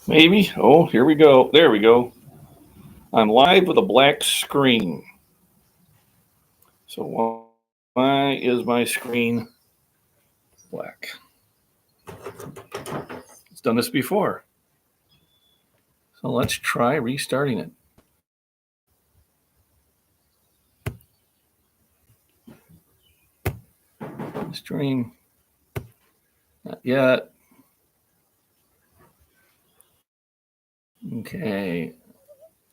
Maybe. Oh, here we go. There we go. I'm live with a black screen. So why is my screen black? It's done this before. So let's try restarting it. Stream. Not yet. Okay.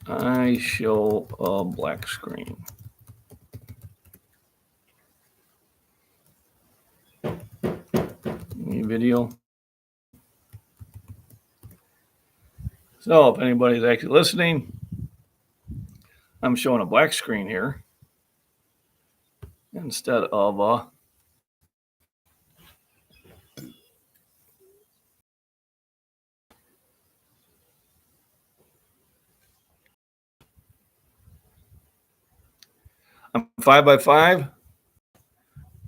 I show a black screen. New video. So if anybody's actually listening, I'm showing a black screen here instead of I'm 5x5.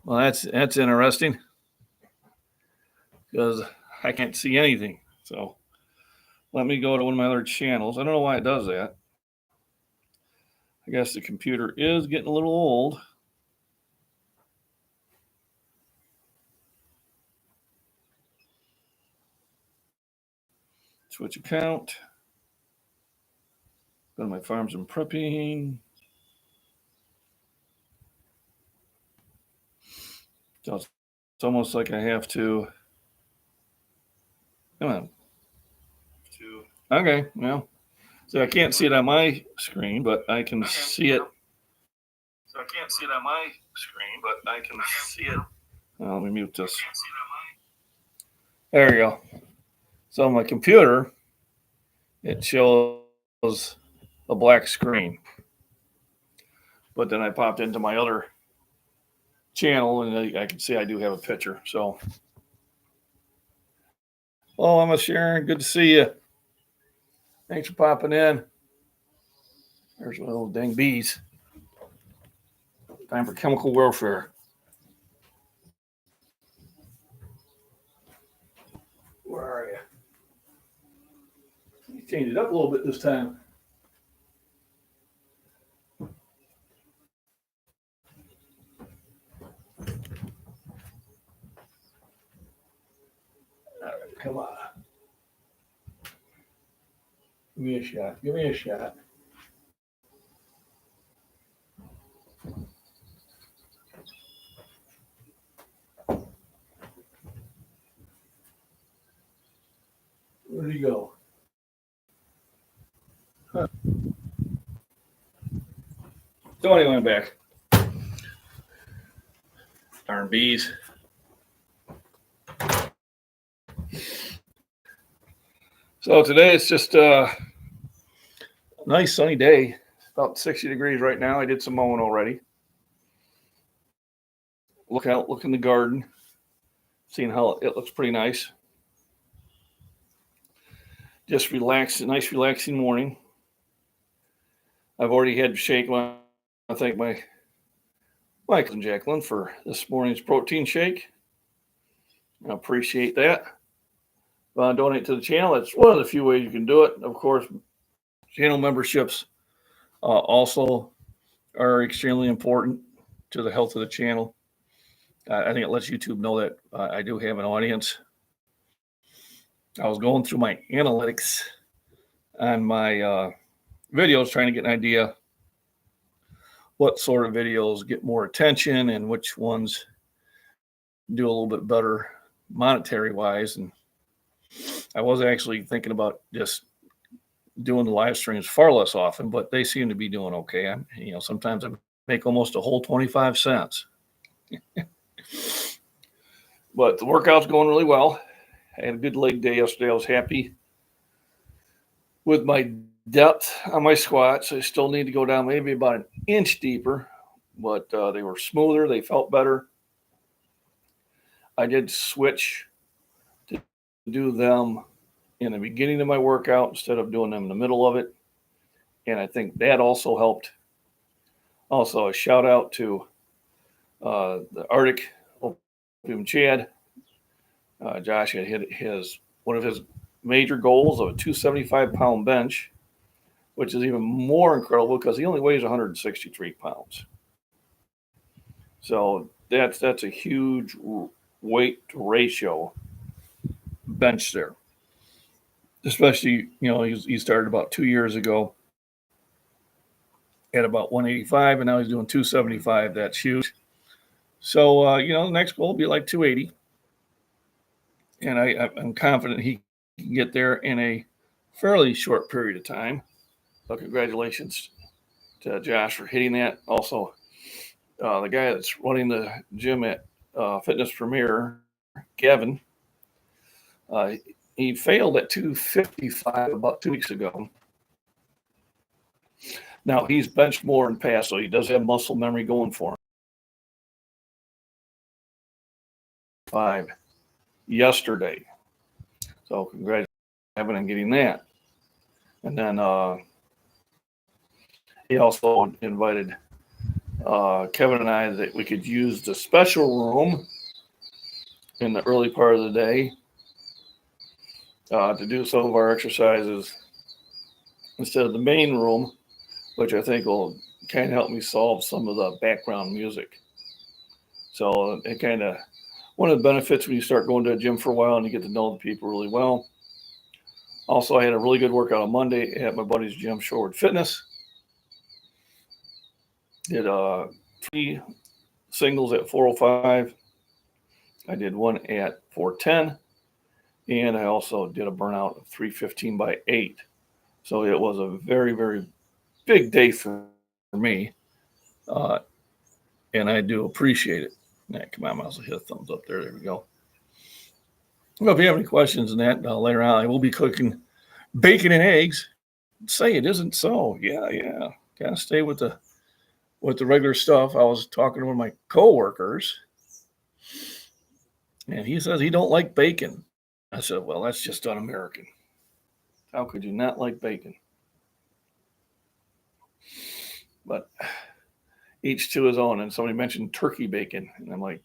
Well, that's interesting because I can't see anything. So let me go to one of my other channels. I don't know why it does that. I guess the computer is getting a little old. Switch account. Go to my farms and prepping. So it's almost like I have to. Come on. Okay, well, so I can't see it on my screen, but I can see it. So I can't see it on my screen, but I can see it. Let me mute this. There we go. So on my computer, it shows a black screen. But then I popped into my other channel and I can see I do have a picture. So, oh, I'm a Sharon. Good to see you. Thanks for popping in. There's one of those dang bees. Time for chemical warfare. Where are you? You changed it up a little bit this time. All right, come on. Give me a shot. Give me a shot. Where did he go? Huh. So anyway, I'm back. Darn bees. So today it's just a nice sunny day. About 60 degrees right now. I did some mowing already. Look in the garden, seeing how it looks pretty nice. Just nice relaxing morning. I've already had shake. I want to thank my Michael and Jacqueline for this morning's protein shake. I appreciate that. Donate to the channel. That's one of the few ways you can do it. Of course, channel memberships also are extremely important to the health of the channel. I think it lets YouTube know that I do have an audience. I was going through my analytics on my videos, trying to get an idea what sort of videos get more attention and which ones do a little bit better monetary wise. And I was actually thinking about just doing the live streams far less often, but they seem to be doing okay. Sometimes I make almost a whole 25 cents. But the workout's going really well. I had a good leg day yesterday. I was happy with my depth on my squats. I still need to go down maybe about an inch deeper, but they were smoother. They felt better. I did switch to do them in the beginning of my workout instead of doing them in the middle of it. And I think that also helped. Also, a shout out to the Arctic Opium Chad. Josh had hit one of his major goals of a 275-pound bench, which is even more incredible because he only weighs 163 pounds. So that's a huge weight ratio bench there. Especially, he started about 2 years ago at about 185, and now he's doing 275. That's huge. So, the next goal will be like 280. And I'm confident he can get there in a fairly short period of time. So congratulations to Josh for hitting that. Also, the guy that's running the gym at Fitness Premier, Gavin, he failed at 255 about 2 weeks ago. Now, he's benched more in past, so he does have muscle memory going for him. 5 yesterday. So congratulations on getting that. And then he also invited Kevin and I that we could use the special room in the early part of the day to do some of our exercises instead of the main room, which I think will kind of help me solve some of the background music. So it kind of, one of the benefits when you start going to a gym for a while and you get to know the people really well. Also, I had a really good workout on Monday at my buddy's gym, Shoreward Fitness. Did 3 singles at 405. I did one at 410. And I also did a burnout of 315 by 8. So it was a very, very big day for me. And I do appreciate it. Yeah, come on, I also hit a thumbs up there. There we go. Well, if you have any questions on that, later on, I will be cooking bacon and eggs. Say it isn't so. Yeah. Gotta stay with the regular stuff. I was talking to one of my coworkers, and he says he don't like bacon. I said, well, that's just un-American. How could you not like bacon? But each to his own. And somebody mentioned turkey bacon, and I'm like,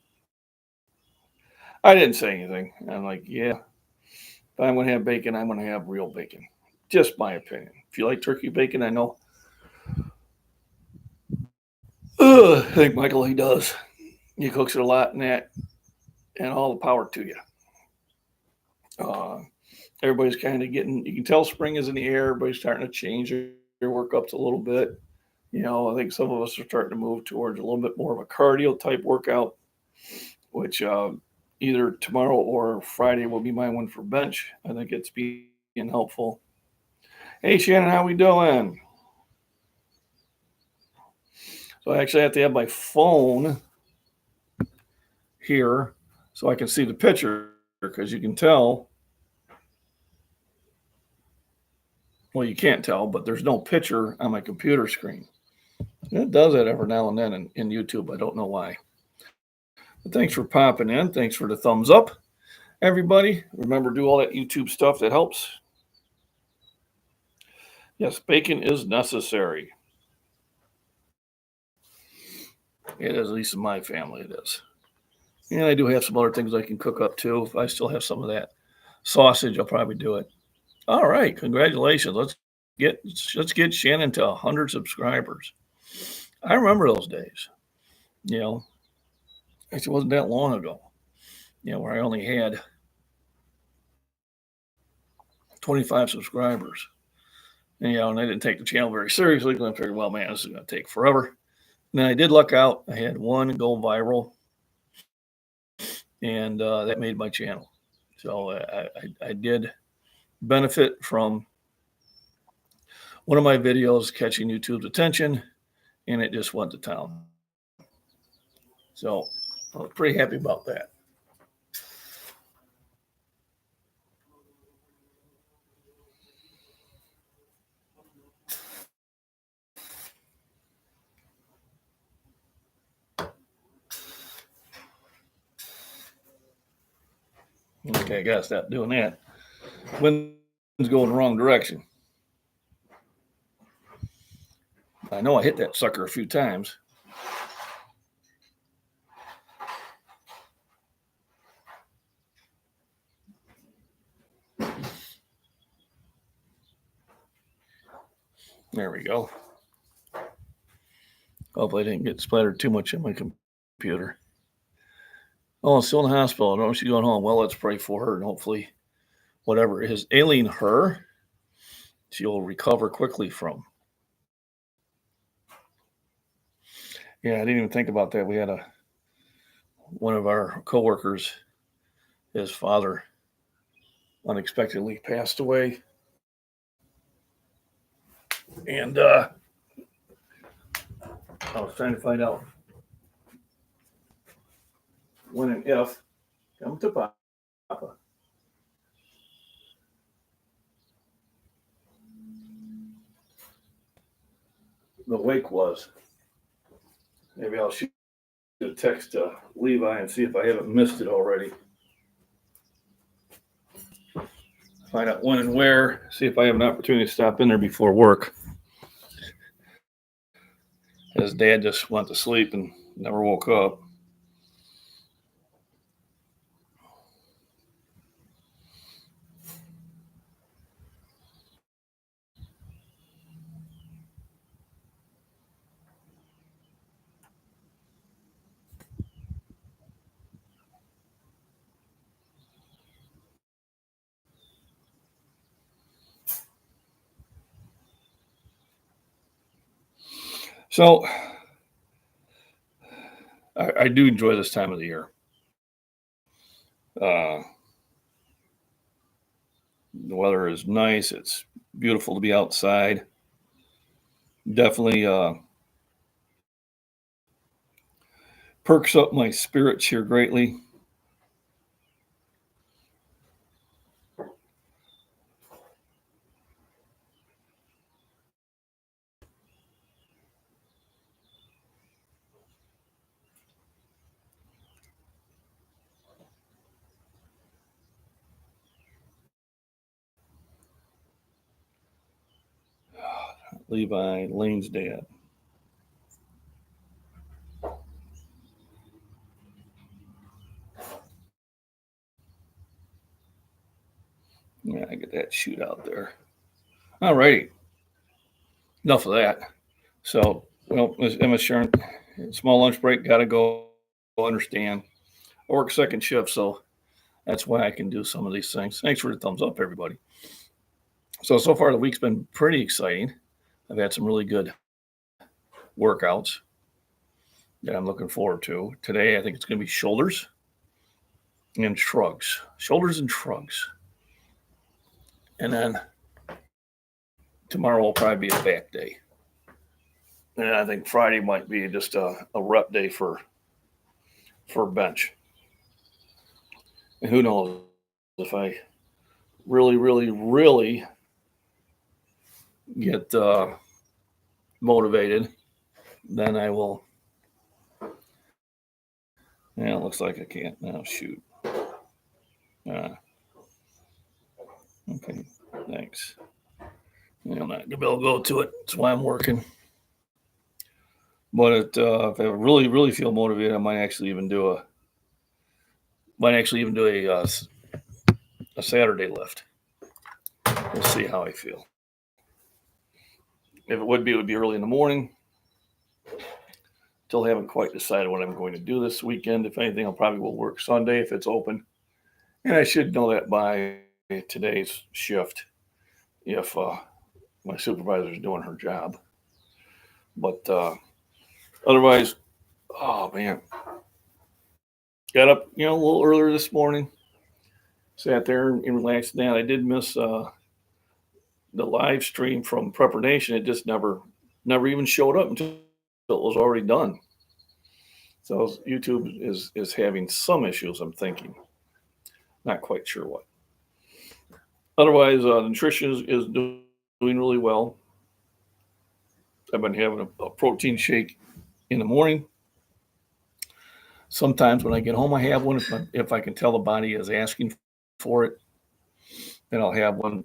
I didn't say anything. I'm like, yeah, if I'm going to have bacon, I'm going to have real bacon. Just my opinion. If you like turkey bacon, I know. I think Michael, he does. He cooks it a lot in that, and all the power to you. Everybody's kind of getting, you can tell spring is in the air. Everybody's starting to change their workups a little bit. I think some of us are starting to move towards a little bit more of a cardio type workout, which either tomorrow or Friday will be my one for bench. I think it's being helpful. Hey, Shannon, how we doing? So I actually have to have my phone here so I can see the picture, because you can tell. Well, you can't tell, but there's no picture on my computer screen. It does that every now and then in YouTube. I don't know why. But thanks for popping in. Thanks for the thumbs up, everybody. Remember, do all that YouTube stuff that helps. Yes, bacon is necessary. It is, at least in my family, it is. And I do have some other things I can cook up too. If I still have some of that sausage, I'll probably do it. All right, congratulations. Let's get Shannon to 100 subscribers. I remember those days. It wasn't that long ago. Where I only had 25 subscribers. And I didn't take the channel very seriously because I figured, well, man, this is going to take forever. And then I did luck out. I had one go viral, and that made my channel. So I did benefit from one of my videos catching YouTube's attention, and it just went to town. So I was pretty happy about that. Okay, I gotta stop doing that. Wind's going the wrong direction. I know I hit that sucker a few times. There we go. Hopefully I didn't get splattered too much in my computer. Oh, still in the hospital. I don't know if she's going home. Well, let's pray for her, and hopefully whatever is ailing her, she'll recover quickly from. Yeah, I didn't even think about that. We had one of our coworkers, his father unexpectedly passed away. And I was trying to find out when and if. Come to Papa. The wake was. Maybe I'll shoot a text to Levi and see if I haven't missed it already. Find out when and where. See if I have an opportunity to stop in there before work. His dad just went to sleep and never woke up. So I do enjoy this time of the year. The weather is nice. It's beautiful to be outside. Definitely perks up my spirits here greatly. Levi, Lane's dad. Yeah, I get that shoot out there. All righty. Enough of that. So, well, Ms. Emma Sharon, small lunch break, got to go. Understand. I work second shift, so that's why I can do some of these things. Thanks for the thumbs up, everybody. So far the week's been pretty exciting. I've had some really good workouts that I'm looking forward to. Today, I think it's going to be shoulders and shrugs. Shoulders and shrugs. And then tomorrow will probably be a back day. And I think Friday might be just a rep day for bench. And who knows if I really get motivated, then I will. Yeah, it looks like I can't now. Shoot. Okay, thanks. I'm not gonna be able to go to it. That's why I'm working. But if I really feel motivated, I might actually even do a Saturday lift. We'll see how I feel. If it would be early in the morning. Still haven't quite decided what I'm going to do this weekend. If anything, I'll probably will work Sunday if it's open. And I should know that by today's shift if my supervisor is doing her job. But otherwise, oh man, got up a little earlier this morning, sat there and relaxed. Now I did miss the live stream from Prepper Nation. It just never even showed up until it was already done. So YouTube is having some issues, I'm thinking. Not quite sure what. Otherwise, nutrition is doing really well. I've been having a protein shake in the morning. Sometimes when I get home, I have one. If I can tell the body is asking for it, then I'll have one.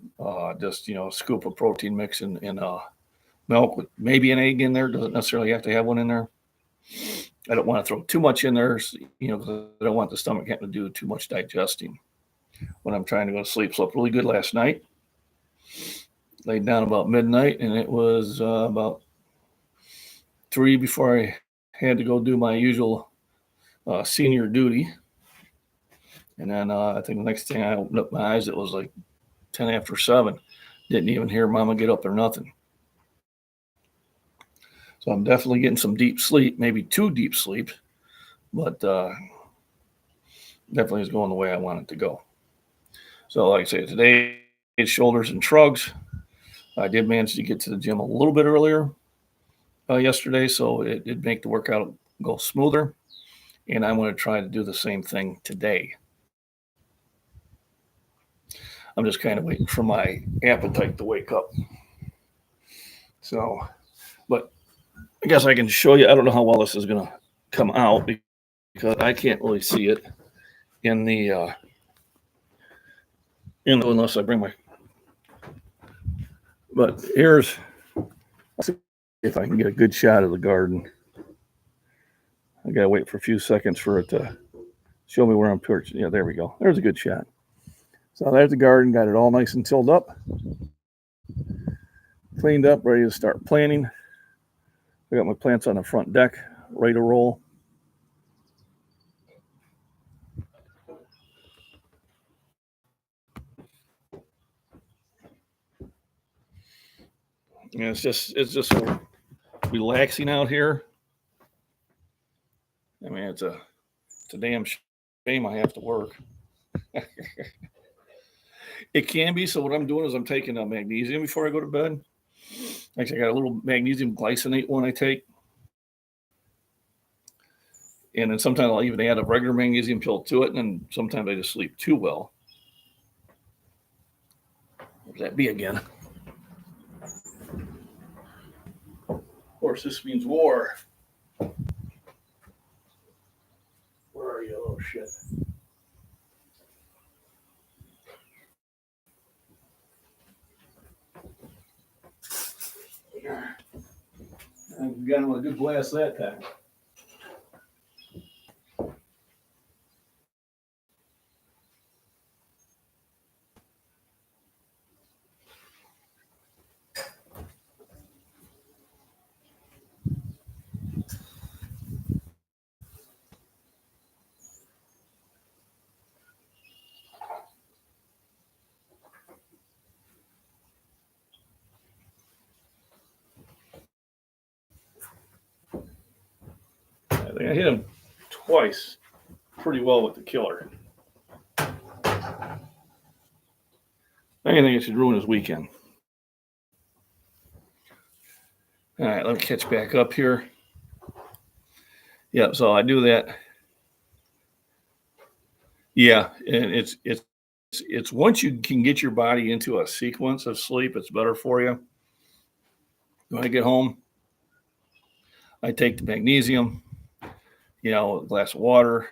Just a scoop of protein mix and milk with maybe an egg in there. Doesn't necessarily have to have one in there. I don't want to throw too much in there, because I don't want the stomach having to do too much digesting when I'm trying to go to sleep. Slept really good last night. Laid down about midnight, and it was about 3 before I had to go do my usual senior duty. And then I think the next thing I opened up my eyes, it was like 10 after 7. Didn't even hear Mama get up or nothing. So I'm definitely getting some deep sleep, maybe too deep sleep, but definitely is going the way I want it to go. So, like I say, today it's shoulders and shrugs. I did manage to get to the gym a little bit earlier yesterday, so it did make the workout go smoother. And I'm going to try to do the same thing today. I'm just kind of waiting for my appetite to wake up. So, but I guess I can show you. I don't know how well this is going to come out because I can't really see it in the unless I bring my. But here's, let's see if I can get a good shot of the garden. I gotta wait for a few seconds for it to show me where I'm perched. Yeah, there we go. There's a good shot. So there's the garden. Got it all nice and tilled up, cleaned up, ready to start planting. I got my plants on the front deck, ready to roll. And it's just so relaxing out here. I mean, it's a damn shame I have to work. It can be. So what I'm doing is I'm taking a magnesium before I go to bed. Actually, I got a little magnesium glycinate one I take. And then sometimes I'll even add a regular magnesium pill to it. And then sometimes I just sleep too well. Where's that bee again? Of course, this means war. Where are you? Oh, shit. I got him a good blast that time. I think I hit him twice pretty well with the killer. I think it should ruin his weekend. All right, let me catch back up here. Yeah, so I do that. Yeah, and it's once you can get your body into a sequence of sleep, it's better for you. When I get home, I take the magnesium, a glass of water.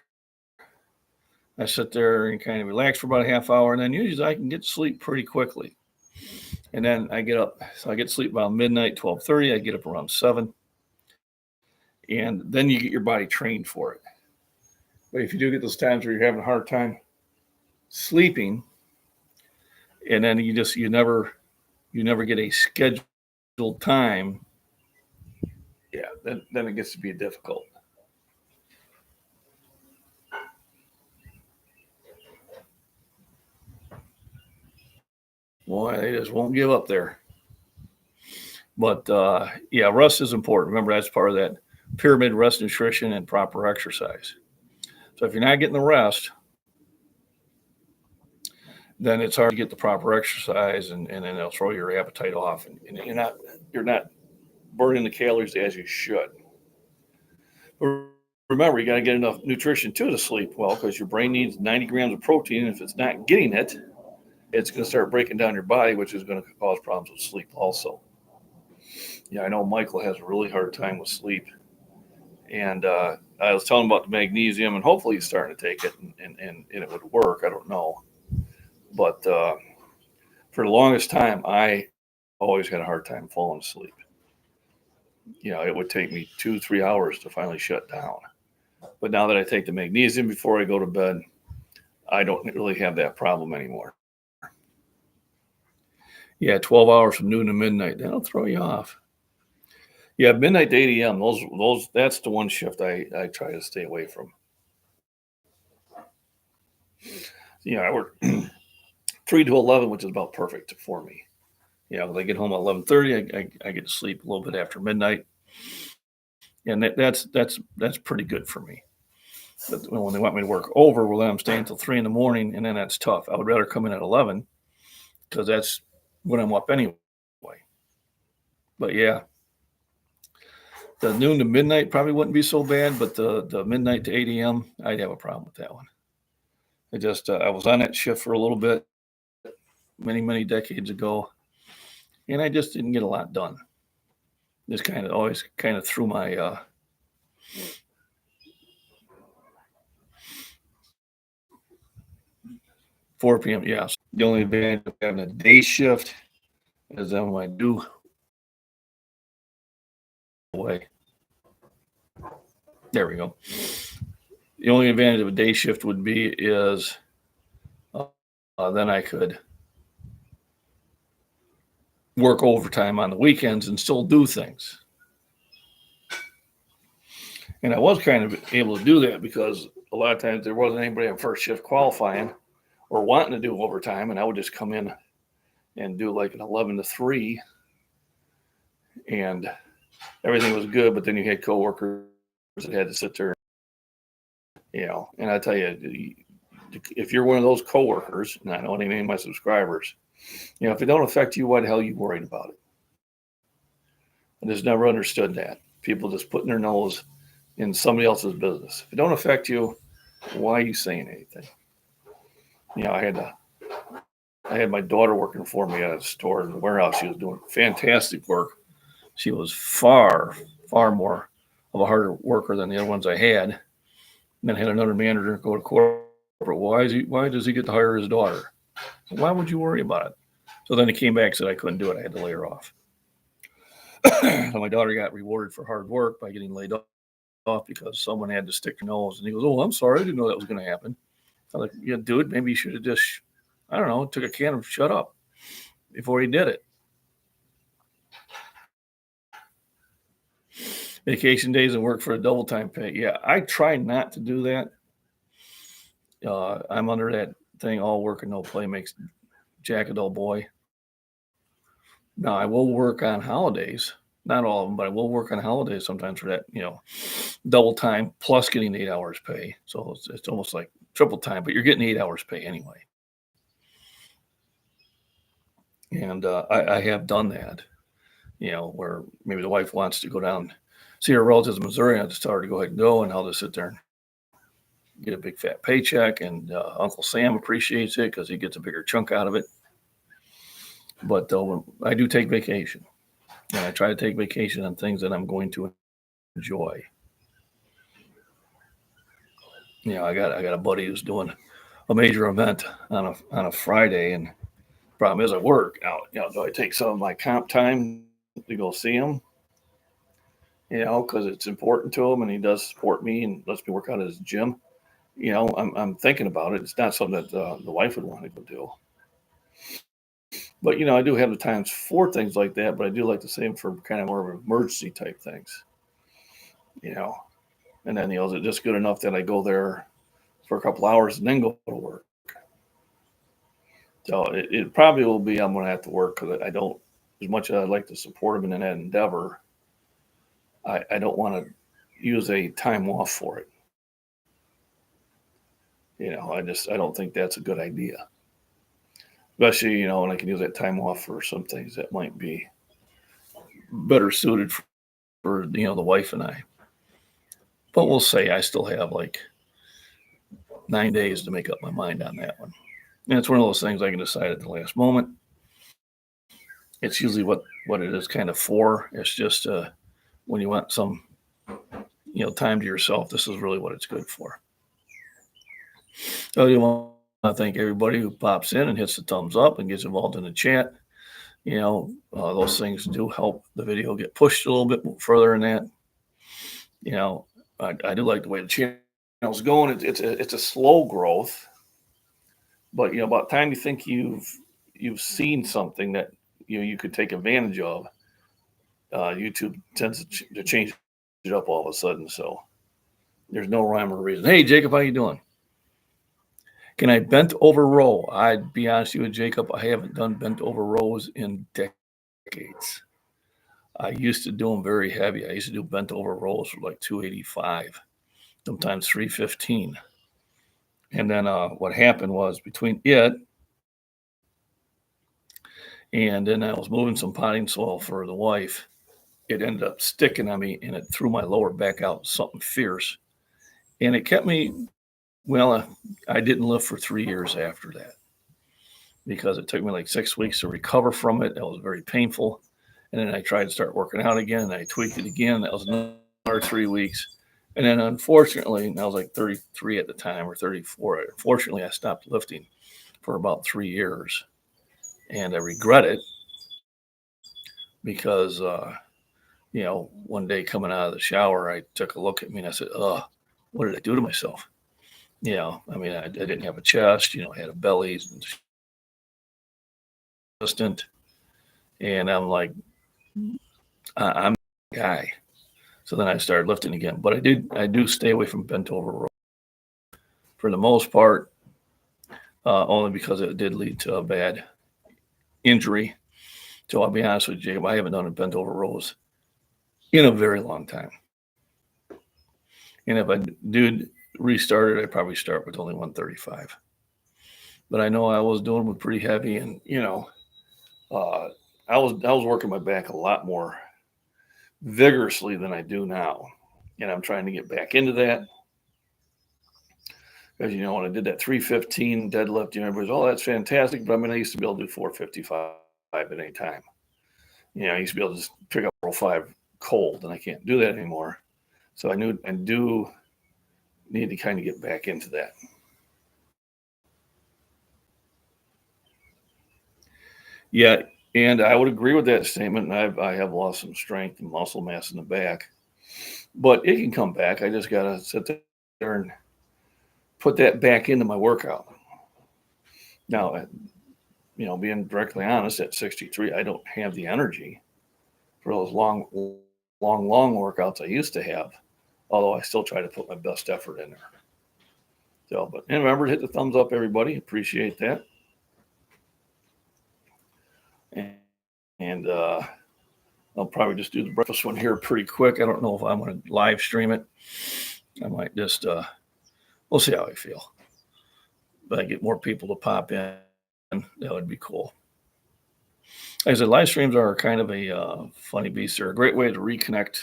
I sit there and kind of relax for about a half hour, and then usually I can get to sleep pretty quickly. And then I get up. So I get to sleep about midnight, 12:30. I get up around 7. And then you get your body trained for it. But if you do get those times where you're having a hard time sleeping, and then you never get a scheduled time, yeah, then it gets to be difficult. Boy, they just won't give up there. But yeah, rest is important. Remember, that's part of that pyramid: rest, nutrition, and proper exercise. So if you're not getting the rest, then it's hard to get the proper exercise, and then it'll throw your appetite off, and you're not burning the calories as you should. But remember, you got to get enough nutrition too to sleep well, because your brain needs 90 grams of protein, and if it's not getting it, it's going to start breaking down your body, which is going to cause problems with sleep also. Yeah, I know Michael has a really hard time with sleep, and I was telling him about the magnesium, and hopefully he's starting to take it, and it would work. I don't know, but for the longest time, I always had a hard time falling asleep. It would take me 2-3 hours to finally shut down. But now that I take the magnesium before I go to bed, I don't really have that problem anymore. Yeah, 12 hours from noon to midnight. That'll throw you off. Yeah, midnight to 8 a.m. Those that's the one shift I try to stay away from. I work 3 to 11, which is about perfect for me. When I get home at 11:30, I get to sleep a little bit after midnight, and that's pretty good for me. But when they want me to work over, well, then I'm staying until 3 in the morning, and then that's tough. I would rather come in at 11 because that's when I'm up anyway. But yeah, the noon to midnight probably wouldn't be so bad, but the midnight to 8 a.m., I'd have a problem with that one. I was on that shift for a little bit many decades ago, and I just didn't get a lot done. Just always kind of threw my 4 p.m. Yeah, so the only advantage of having a day shift is that when I do away, there we go. The only advantage of a day shift would be is then I could work overtime on the weekends and still do things. And I was kind of able to do that because a lot of times there wasn't anybody on first shift qualifying or wanting to do overtime, and I would just come in and do like an 11 to 3, and everything was good. But then you had coworkers that had to sit there, and I tell you, if you're one of those coworkers, and I don't name my subscribers, if it don't affect you, why the hell are you worried about it? I just never understood that. People just putting their nose in somebody else's business. If it don't affect you, why are you saying anything? I had my daughter working for me at a store in the warehouse. She was doing fantastic work. She was far more of a harder worker than the other ones I had. And then had another manager go to corporate. Why does he get to hire his daughter? Why would you worry about it? So then he came back and said I couldn't do it. I had to lay her off. So my daughter got rewarded for hard work by getting laid off because someone had to stick their nose. And he goes, "Oh, I'm sorry. I didn't know that was going to happen." I'm like, "Yeah, dude, maybe you should have just, I don't know, took a can of shut up before he did it." Vacation days and work for a double time pay. Yeah, I try not to do that. I'm under that thing, all work and no play makes Jack a dull boy. Now, I will work on holidays, not all of them, but I will work on holidays sometimes for that, double time plus getting 8 hours pay. So it's almost like triple time, but you're getting 8 hours pay anyway. And I have done that, where maybe the wife wants to go down, see her relatives in Missouri, and I just tell her to go ahead and go, and I'll just sit there and get a big fat paycheck. And Uncle Sam appreciates it because he gets a bigger chunk out of it. But I do take vacation, and I try to take vacation on things that I'm going to enjoy. I got a buddy who's doing a major event on a Friday, and problem is I work out. Do I take some of my comp time to go see him? Because it's important to him, and he does support me and lets me work out at his gym. I'm thinking about it. It's not something that the wife would want to go do. But I do have the times for things like that. But I do like to save them for kind of more of emergency type things. And then is it just good enough that I go there for a couple hours and then go to work? So it probably will be I'm going to have to work because I don't, as much as I'd like to support him in that endeavor, I don't want to use a time off for it. I don't think that's a good idea. Especially, when I can use that time off for some things that might be better suited for the wife and I. But we'll say I still have like 9 days to make up my mind on that one. And it's one of those things I can decide at the last moment. It's usually what it is kind of for. It's just when you want some, time to yourself, this is really what it's good for. So I want to thank everybody who pops in and hits the thumbs up and gets involved in the chat. Those things do help the video get pushed a little bit further in that. I do like the way the channel's going. It's a slow growth, but about time you think you've seen something that you could take advantage of. YouTube tends to change it up all of a sudden, so there's no rhyme or reason. Hey, Jacob, how you doing? Can I bent over row? I'd be honest with you, Jacob, I haven't done bent over rows in decades. I used to do them very heavy. I used to do bent over rows for like 285, sometimes 315. And then what happened was between it and then I was moving some potting soil for the wife, it ended up sticking on me and it threw my lower back out something fierce. And it kept me, I didn't live for 3 years after that because it took me like 6 weeks to recover from it. It was very painful. And then I tried to start working out again and I tweaked it again. That was another 3 weeks. And then unfortunately, and I was like 33 at the time or 34. Unfortunately, I stopped lifting for about 3 years. And I regret it because, one day coming out of the shower, I took a look at me and I said, what did I do to myself? I didn't have a chest, I had a belly, distant. And I'm like, I'm the guy. So then I started lifting again. But I do stay away from bent over row for the most part, only because it did lead to a bad injury. So I'll be honest with you, Jacob, I haven't done a bent over rows in a very long time. And if I do restart it, I'd probably start with only 135. But I know I was doing them pretty heavy, and I was working my back a lot more vigorously than I do now, and I'm trying to get back into that. Because when I did that 315 deadlift, everybody's, oh, that's fantastic. But I used to be able to do 455 at any time. I used to be able to just pick up 405 cold, and I can't do that anymore. So I do need to kind of get back into that. Yeah, and I would agree with that statement. I have lost some strength and muscle mass in the back, but it can come back. I just got to sit there and put that back into my workout. Now, being directly honest, at 63, I don't have the energy for those long workouts I used to have, although I still try to put my best effort in there. So, and remember to hit the thumbs up, everybody. Appreciate that. And I'll probably just do the breakfast one here pretty quick. I don't know if I'm going to live stream it. I might just, we'll see how I feel. But I get more people to pop in, that would be cool. Like I said, live streams are kind of a funny beast. They're a great way to reconnect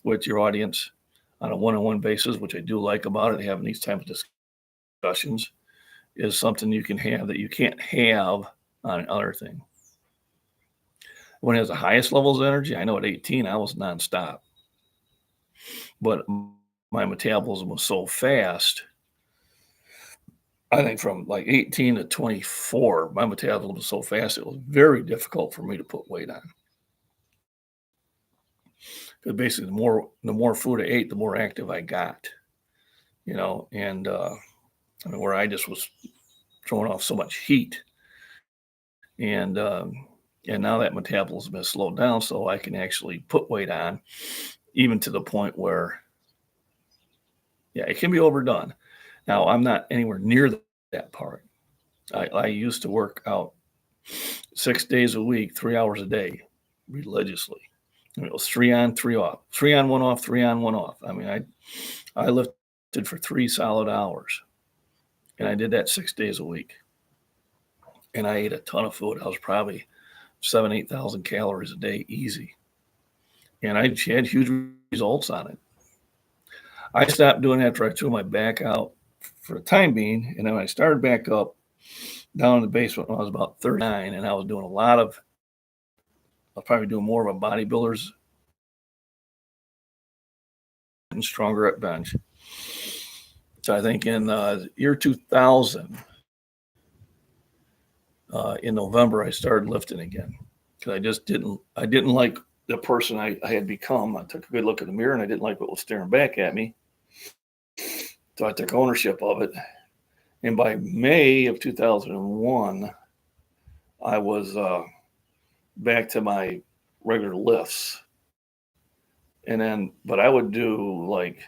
with your audience on a one-on-one basis, which I do like about it. Having these types of discussions is something you can have that you can't have on another thing. When it has the highest levels of energy, I know at 18, I was nonstop. But my metabolism was so fast. I think from like 18 to 24, my metabolism was so fast, it was very difficult for me to put weight on. Because basically, the more food I ate, the more active I got. And where I just was throwing off so much heat. And now that metabolism has slowed down, so I can actually put weight on, even to the point where, it can be overdone. Now, I'm not anywhere near that part. I used to work out 6 days a week, 3 hours a day, religiously. It was 3 on, 3 off, 3 on, 1 off, 3 on, 1 off. I lifted for 3 solid hours, and I did that 6 days a week. And I ate a ton of food. I was probably 8,000 calories a day, easy. And I had huge results on it. I stopped doing it after I threw my back out for the time being. And then I started back up down in the basement when I was about 39. And I was doing I was probably doing more of a bodybuilder's and stronger at bench. So I think in year 2000, in November, I started lifting again because I didn't like the person I had become. I took a good look in the mirror and I didn't like what was staring back at me. So I took ownership of it. And by May of 2001, I was back to my regular lifts. But I would do like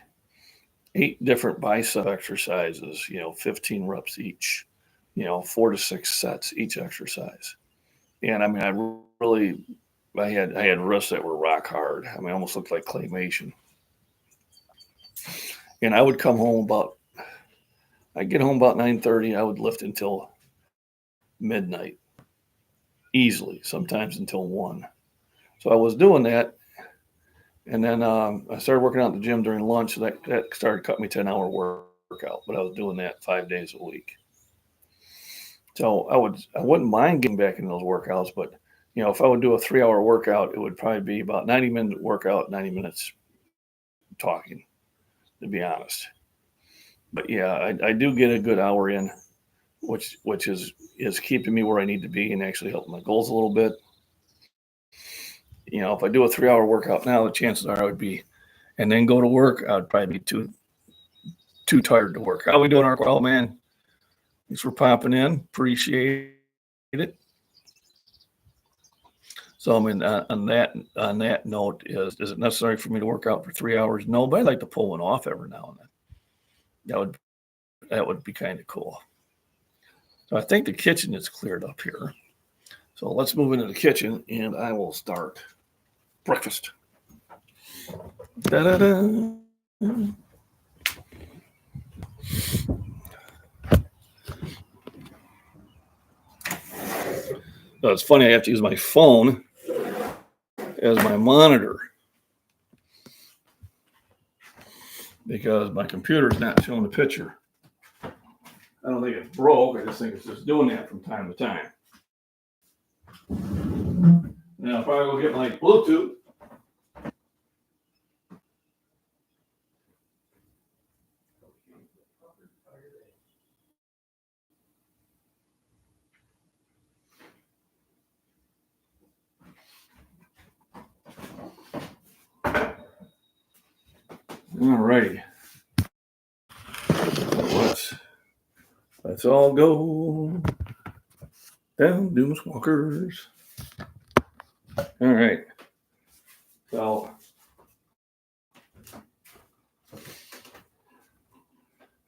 8 different bicep exercises, 15 reps each, 4 to 6 sets each exercise. And I mean, really, I had wrists that were rock hard. I mean, almost looked like claymation. And I'd get home about 9:30. I would lift until midnight, easily, sometimes until 1. So I was doing that. And then I started working out in the gym during lunch. So that started cutting me to an hour workout, but I was doing that 5 days a week. So I wouldn't mind getting back in those workouts, but if I would do a 3-hour workout, it would probably be about 90-minute workout, 90 minutes talking, to be honest. But yeah, I do get a good hour in, which is keeping me where I need to be and actually helping my goals a little bit. If I do a 3-hour workout now, the chances are I would be, and then go to work, I would probably be too tired to work. How we doing, Ark? Well, man, thanks for popping in. Appreciate it. So I mean, on that note, is it necessary for me to work out for 3 hours? No, but I like to pull one off every now and then. That would be kind of cool. So I think the kitchen is cleared up here. So let's move into the kitchen, and I will start breakfast. Da-da-da. So it's funny, I have to use my phone as my monitor because my computer's not showing the picture. I don't think it's broke. I just think it's just doing that from time to time. Now I'll probably go get my Bluetooth. All righty. Let's all go down Doom's Walkers. All right. So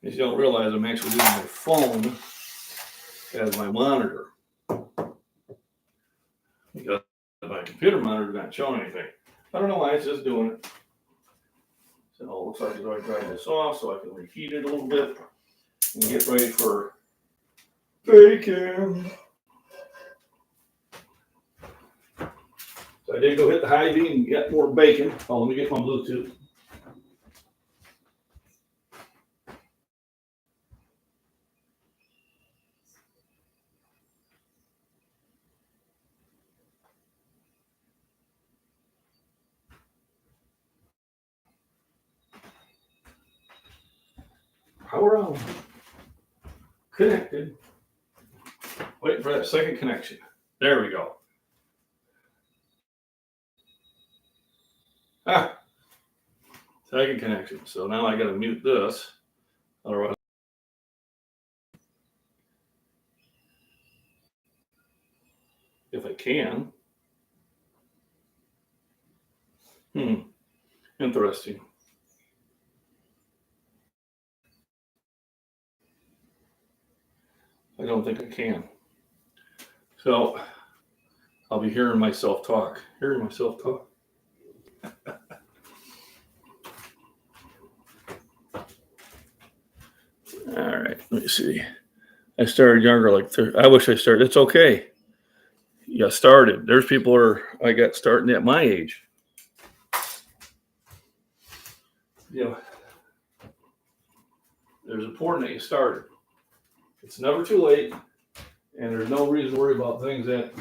as you don't realize, I'm actually using my phone as my monitor because my computer monitor is not showing anything. I don't know why it's just doing it. So it looks like as I dry this off so I can reheat it a little bit and get ready for bacon. So I did go hit the Hy-Vee and get more bacon. Oh, let me get my Bluetooth. Power on. Connected. Waiting for that second connection. There we go. Second connection. So now I got to mute this. Otherwise, if I can. Interesting. I don't think I can. So I'll be hearing myself talk. All right, let me see. I started younger, I wish I started. It's okay. You started. There's people I got starting at my age. It's important that you started. It's never too late, and there's no reason to worry about things that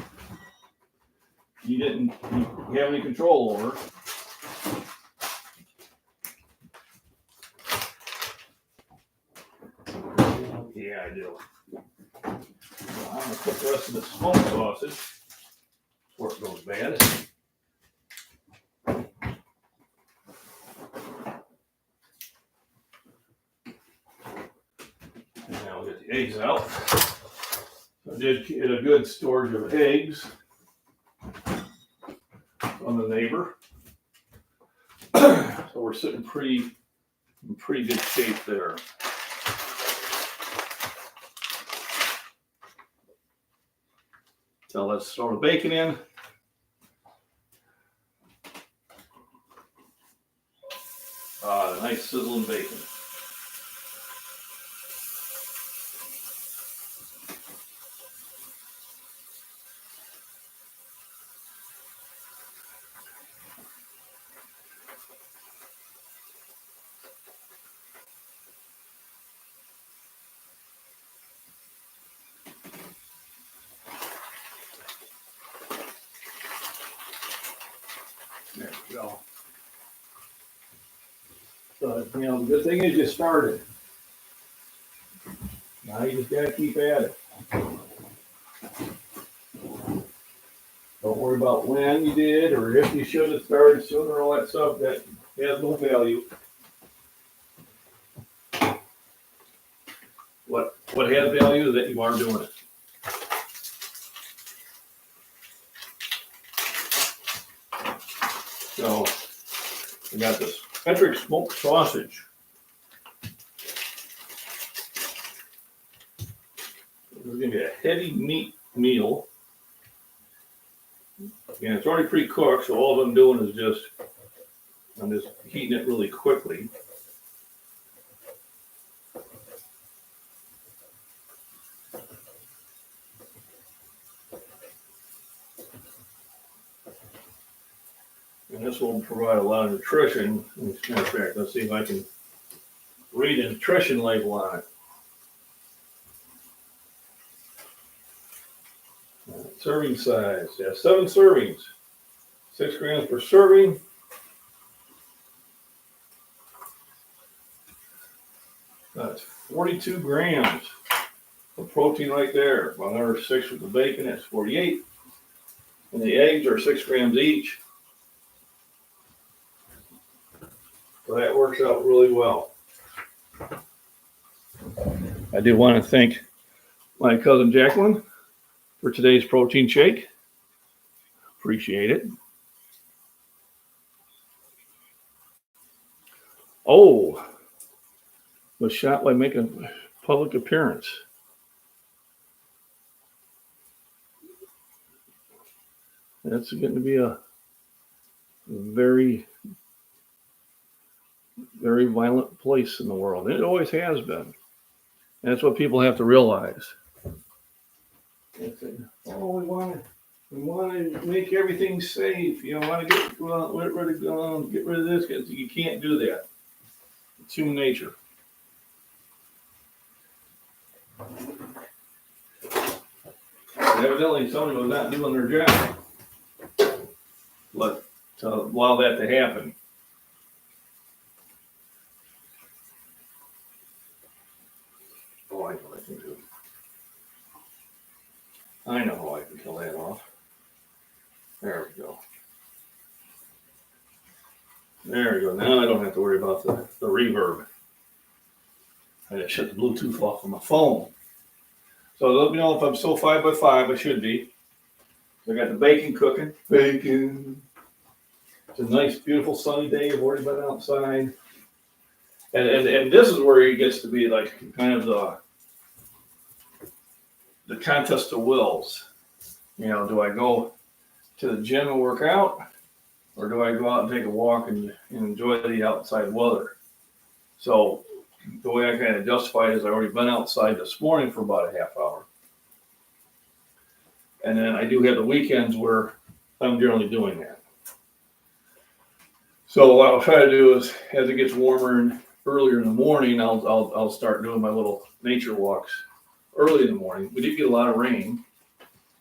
you didn't have any control over. Yeah, I do. So I'm gonna cook the rest of this smoked sausage before it goes bad. And now we'll get the eggs out. I did get a good storage of eggs. on the neighbor. So we're sitting in pretty good shape there. So let's throw the bacon in. The nice sizzling bacon. There we go. So, the good thing is you started. Now you just gotta keep at it. Don't worry about when you did or if you should have started sooner, all that stuff that has no value. What has value is that you are doing it. So we got this Patrick smoked sausage. This is gonna be a heavy meat meal. And it's already pre-cooked, so all I'm doing is I'm just heating it really quickly. And this will provide a lot of nutrition. As a matter of fact, let's see if I can read the nutrition label on it. Serving size, 7 servings, 6 grams per serving. That's 42 grams of protein right there. Another 6 with the bacon, that's 48. And the eggs are 6 grams each. So that works out really well. I did want to thank my cousin Jacqueline for today's protein shake. Appreciate it. Oh, was shot by making a public appearance. That's going to be a very, very violent place in the world. And it always has been. And that's what people have to realize. Oh, we want to make everything safe. You know, want to get rid of this. Because you can't do that. It's human nature. And evidently, somebody was not doing their job. To allow that to happen. Oh, I know what I can do. I know how I can kill that off. There we go. There we go. Now I don't have to worry about the reverb. I just shut the Bluetooth off of my phone. So let me know if I'm still 5x5. I should be. I got the bacon cooking. Bacon. It's a nice, beautiful sunny day. I've already been outside. And this is where it gets to be like kind of the contest of wills. You know, do I go to the gym and work out? Or do I go out and take a walk and enjoy the outside weather? So the way I kind of justify it is I've already been outside this morning for about a half hour. And then I do have the weekends where I'm generally doing that. So what I'll try to do is, as it gets warmer and earlier in the morning, I'll start doing my little nature walks early in the morning. We did get a lot of rain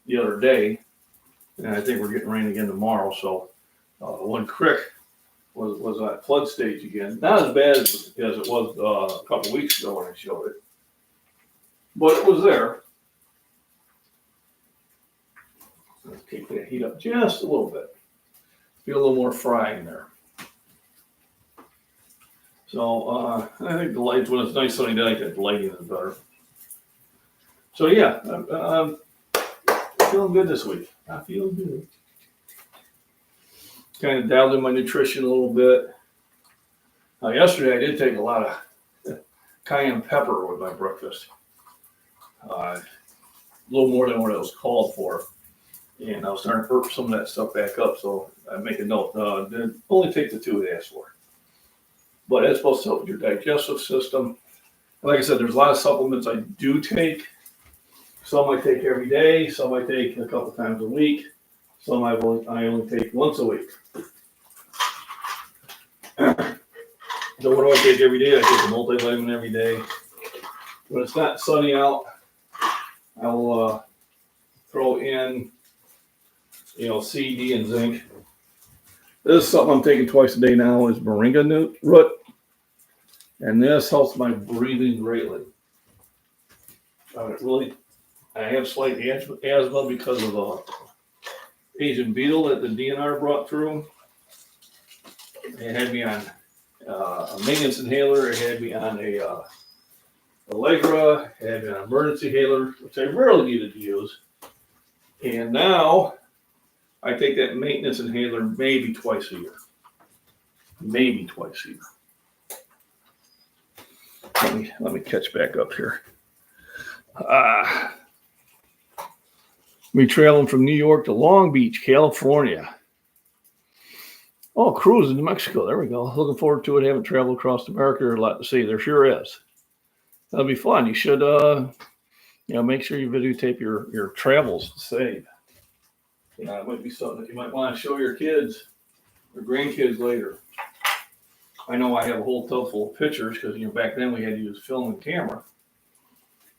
the other day, and I think we're getting rain again tomorrow. So one creek was at flood stage again. Not as bad as it was a couple weeks ago when I showed it, but it was there. Let's keep that heat up just a little bit. Feel a little more frying there. So I think the lights, when it's nice sunny day, the lighting is better. So yeah, I'm feeling good this week. I feel good. kind of dialed in my nutrition a little bit. Yesterday I did take a lot of cayenne pepper with my breakfast. A little more than what it was called for. And I was starting to burp some of that stuff back up, so I make a note. Only take the 2 it asked for. But it's supposed to help with your digestive system. Like I said, there's a lot of supplements I do take. Some I take every day, some I take a couple times a week, some I only take once a week. So what do I take every day? I take a multivitamin every day. When it's not sunny out, I'll throw in, C, D, and zinc. This is something I'm taking twice a day now is moringa root. And this helps my breathing greatly. I have slight asthma because of a Asian beetle that the DNR brought through. It had me on a maintenance inhaler. It had me on a Allegra. It had me on an emergency inhaler, which I rarely needed to use. And now I take that maintenance inhaler maybe twice a year. Maybe twice a year. Let me catch back up here. Me traveling from New York to Long Beach, California. Oh, cruising to Mexico. There we go. Looking forward to it. Haven't traveled across America. There's a lot to see. There sure is. That'll be fun. You should, make sure you videotape your travels to save. It might be something that you might want to show your kids or grandkids later. I know I have a whole tub full of pictures because back then we had to use film and camera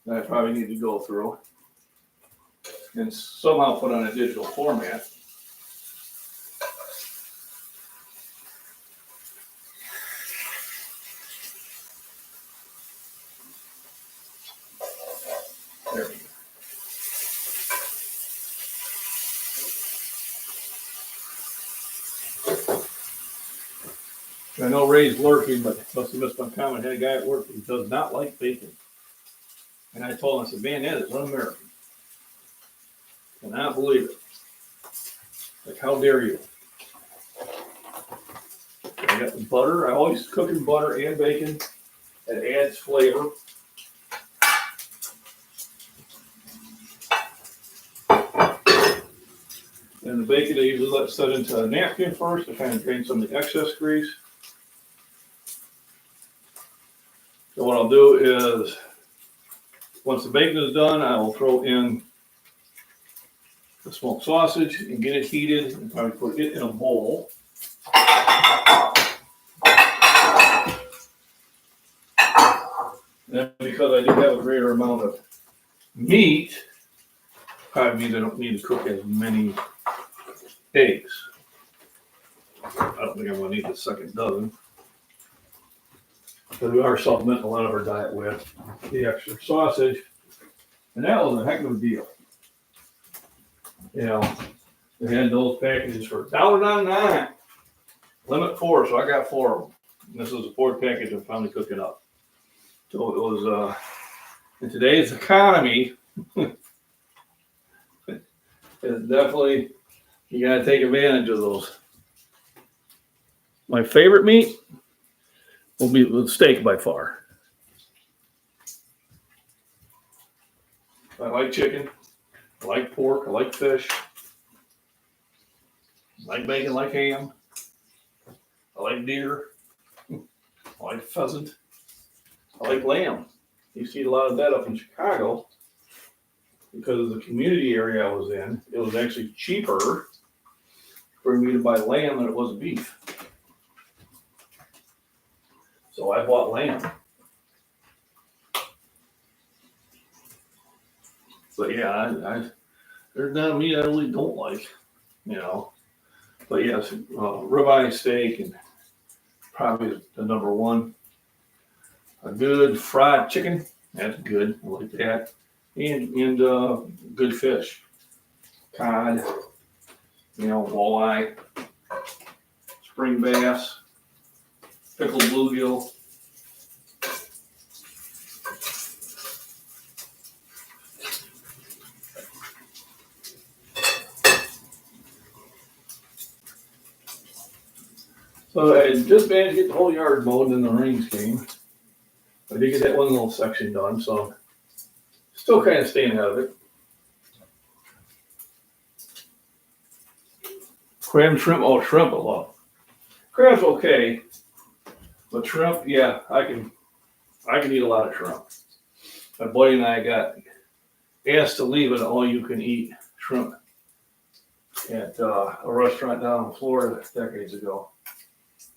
that I probably need to go through and somehow put on a digital format. There we go. I know Ray's lurking, but must have missed my comment. I had a guy at work who does not like bacon. And I told him, I said, man, that is un-American. Cannot believe it. Like, how dare you? I got the butter. I always cook in butter and bacon. It adds flavor. And the bacon, I usually let set into a napkin first to kind of drain some of the excess grease. So what I'll do is, once the bacon is done, I will throw in the smoked sausage and get it heated and probably put it in a bowl. And because I do have a greater amount of meat, probably means I don't need to cook as many eggs. I don't think I'm going to need the second dozen. Because we are supplementing a lot of our diet with the extra sausage. And that was a heck of a deal. They had those packages for $1.99. Limit 4, so I got 4 of them. And this is the 4th package I'm finally cooking up. So it was, in today's economy, it's definitely, you got to take advantage of those. My favorite meat will be the steak by far. I like chicken. I like pork. I like fish. I like bacon, I like ham. I like deer. I like pheasant. I like lamb. You see a lot of that up in Chicago because of the community area I was in. It was actually cheaper for me to buy lamb than it was beef. So I bought lamb. But yeah, there's not a meat I really don't like, But yes, ribeye steak and probably the number one. A good fried chicken, that's good. I like that. And good fish, cod, walleye, spring bass, pickled bluegill. So I just managed to get the whole yard mowed, and then the rains came. I did get that one little section done, so I'm still kind of staying ahead of it. Crab and shrimp. Oh, shrimp I love. Crab's okay, but shrimp, yeah, I can eat a lot of shrimp. My buddy and I got asked to leave an all-you-can-eat shrimp at a restaurant down in Florida decades ago.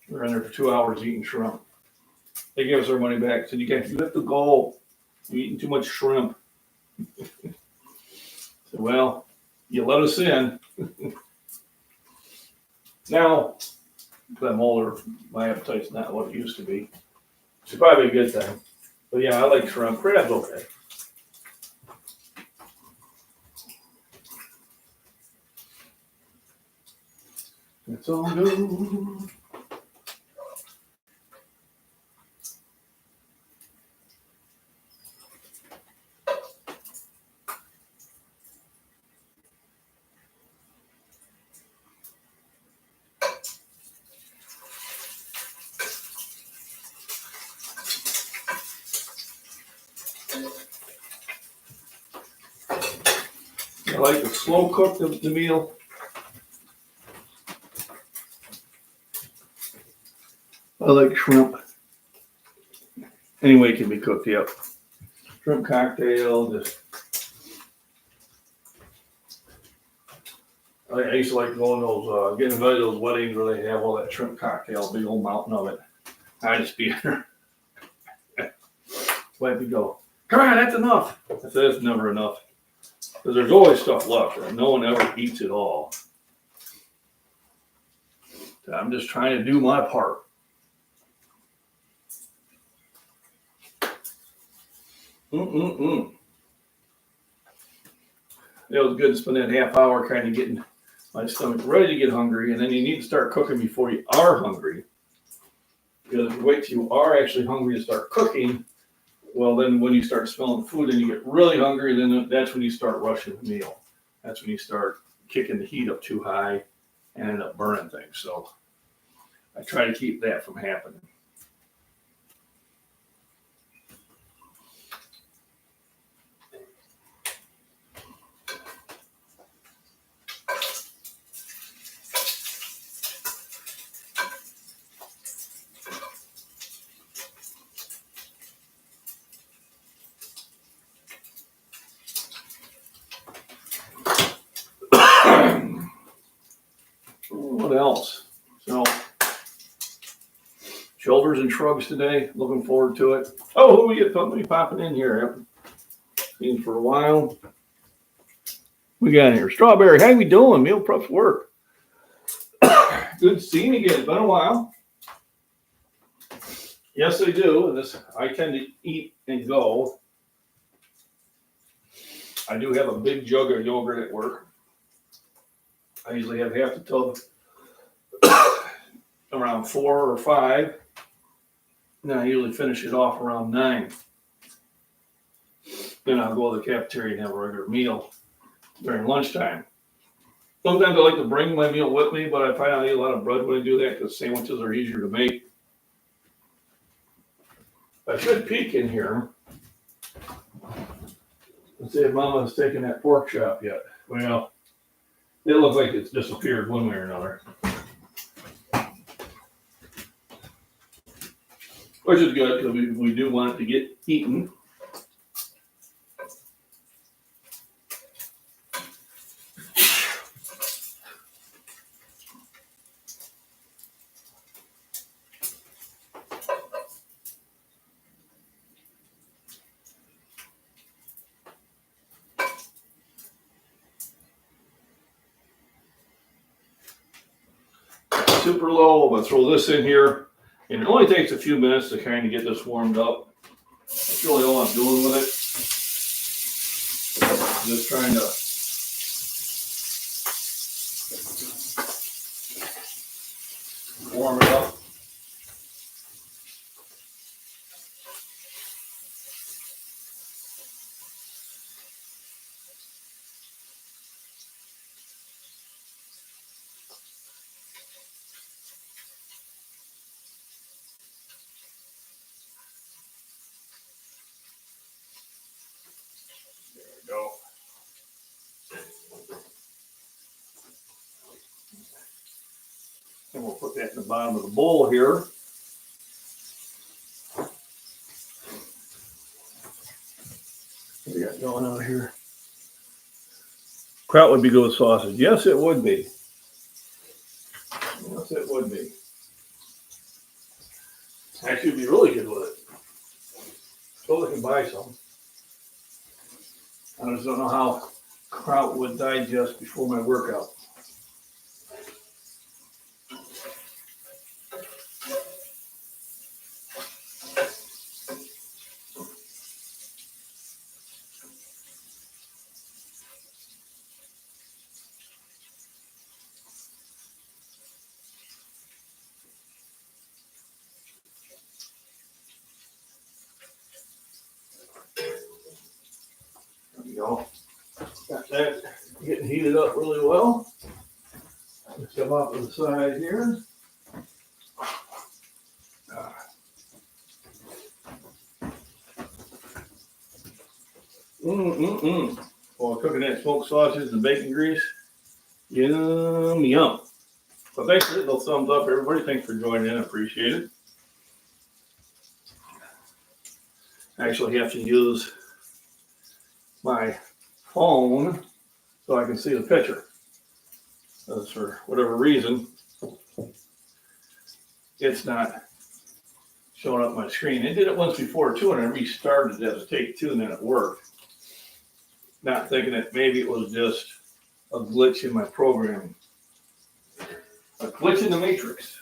We were in there for 2 hours eating shrimp. They gave us our money back. Said, you have to go. You're eating too much shrimp. Said, well, you let us in. Now, because I'm older, my appetite's not what it used to be. It's probably a good thing. But yeah, I like shrimp. Crab's okay. It's all good. I like to slow cook the meal. I like shrimp. Any way it can be cooked, yep. Shrimp cocktail, just. I used to like going to those, getting invited to those weddings where they have all that shrimp cocktail, big old mountain of it. I just be there. Let me go. Come on, that's enough. I said, it's never enough. Because there's always stuff left, and no one ever eats it all. So I'm just trying to do my part. It was good to spend that half hour kind of getting my stomach ready to get hungry, and then you need to start cooking before you are hungry. Because if you wait till you are actually hungry to start cooking, well, then when you start smelling food and you get really hungry, then that's when you start rushing the meal. That's when you start kicking the heat up too high and end up burning things. So I try to keep that from happening. What else? So, shoulders and shrugs today. Looking forward to it. Oh, who we get somebody popping in here? Haven't seen for a while. We got in here. Strawberry, how we doing? Meal prep's work. Good seeing you again. It's been a while. Yes, I do. I tend to eat and go. I do have a big jug of yogurt at work. I usually have half the tub around 4 or 5. And I usually finish it off around 9. Then I'll go to the cafeteria and have a regular meal during lunchtime. Sometimes I like to bring my meal with me, but I find I eat a lot of bread when I do that because sandwiches are easier to make. I should peek in here and see if Mama's taken that pork chop yet. Well, it looks like it's disappeared one way or another. Which is good because we do want it to get eaten. Super low. I'm going to throw this in here. And it only takes a few minutes to kind of get this warmed up. That's really all I'm doing with it. Just trying to warm it up. And we'll put that in the bottom of the bowl here. What do we got going on here? Kraut would be good with sausage. Yes, it would be. Yes, it would be. Actually, it'd be really good with it. So I can buy some. I just don't know how kraut would digest before my workout. There we go. Got that getting heated up really well. Let's come up to the side here. While cooking that smoked sausage and bacon grease. Yum, yum. So thanks for hitting those thumbs up, everybody. Thanks for joining in. I appreciate it. I actually have to use my phone so I can see the picture. Because for whatever reason, it's not showing up my screen. It did it once before too, and I restarted it as a take two, and then it worked. Not thinking that maybe it was just a glitch in my programming. A glitch in the matrix.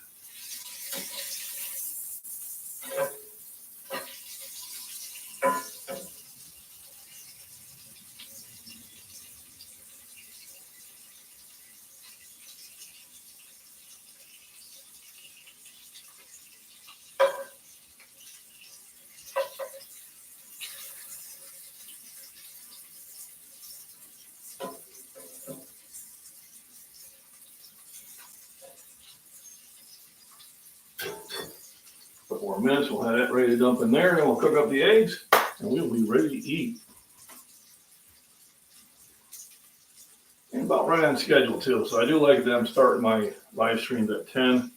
Couple more minutes, we'll have that ready to dump in there, and we'll cook up the eggs, and we'll be ready to eat. And about right on schedule too. So I do like that I'm starting my live streams at 10.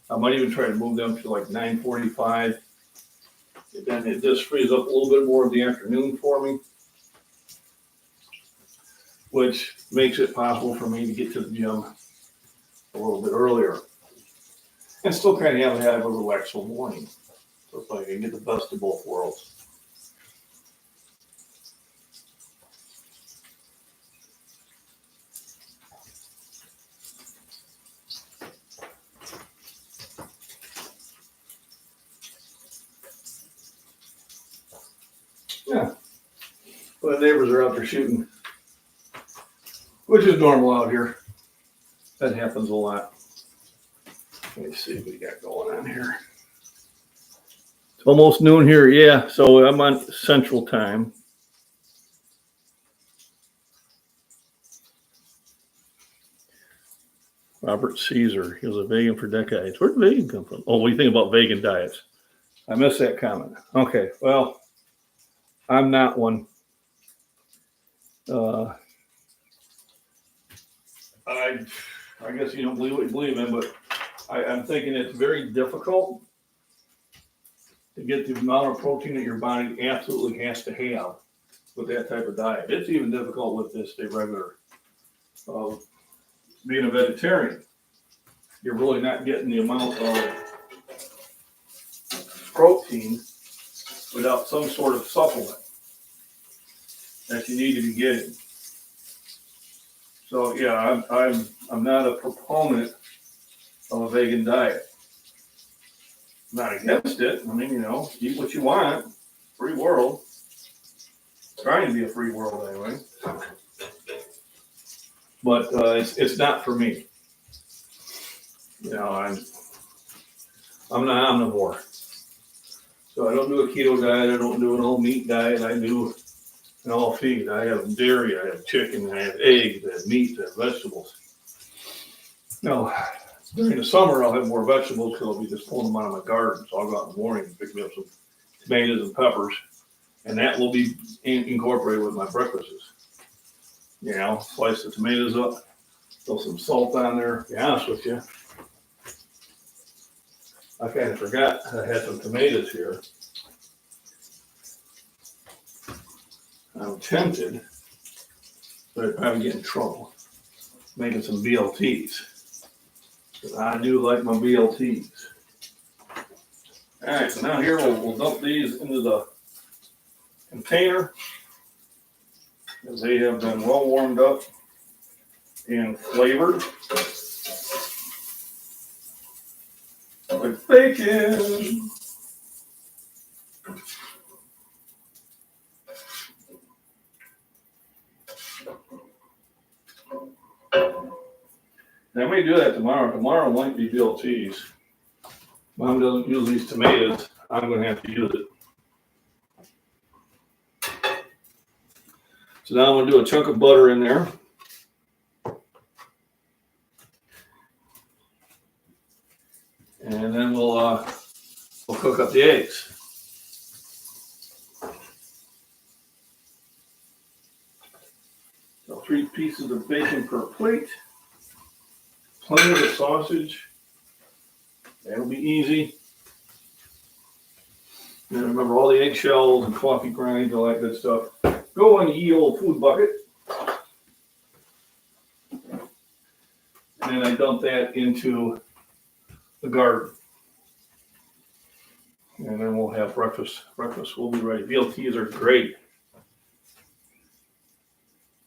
I might even try to move them to like 9:45. Then it just frees up a little bit more of the afternoon for me, which makes it possible for me to get to the gym a little bit earlier. And still kind of have a relaxful morning. So it's like I can get the best of both worlds. Yeah. Well, the neighbors are out there shooting, which is normal out here. That happens a lot. Let me see what we got going on here. It's almost noon here. Yeah, so I'm on Central Time. Robert Caesar. He was a vegan for decades. Where did vegan come from? Oh, what do you think about vegan diets? I missed that comment. Okay, well, I'm not one. I guess you don't believe what you believe in, but I'm thinking it's very difficult to get the amount of protein that your body absolutely has to have with that type of diet. It's even difficult with this regular being a vegetarian. You're really not getting the amount of protein without some sort of supplement that you need to be getting. So yeah, I'm not a proponent of a vegan diet. I'm not against it. I mean, eat what you want. Free world. Trying to be a free world anyway. But it's not for me. I'm not omnivore. So I don't do a keto diet. I don't do an all meat diet. I do an all feed. I have dairy. I have chicken. I have eggs. I have meat. I have vegetables. Now, during the summer, I'll have more vegetables because I'll be just pulling them out of my garden. So I'll go out in the morning and pick me up some tomatoes and peppers, and that will be incorporated with my breakfasts. Slice the tomatoes up, throw some salt on there. To be honest with you, I kind of forgot I had some tomatoes here. I'm tempted, but I'd probably get in trouble making some BLTs. I do like my BLTs. All right, so now here we'll dump these into the container as they have been well warmed up and flavored with bacon. I may do that tomorrow. Tomorrow might be BLTs. Mom doesn't use these tomatoes. I'm going to have to use it. So now I'm going to do a chunk of butter in there. And then we'll cook up the eggs. So 3 pieces of bacon per plate. Plenty of sausage. That'll be easy. And remember, all the eggshells and coffee grinds, all that good stuff, go in the ye old food bucket. And then I dump that into the garden. And then we'll have breakfast. Breakfast will be ready. BLTs are great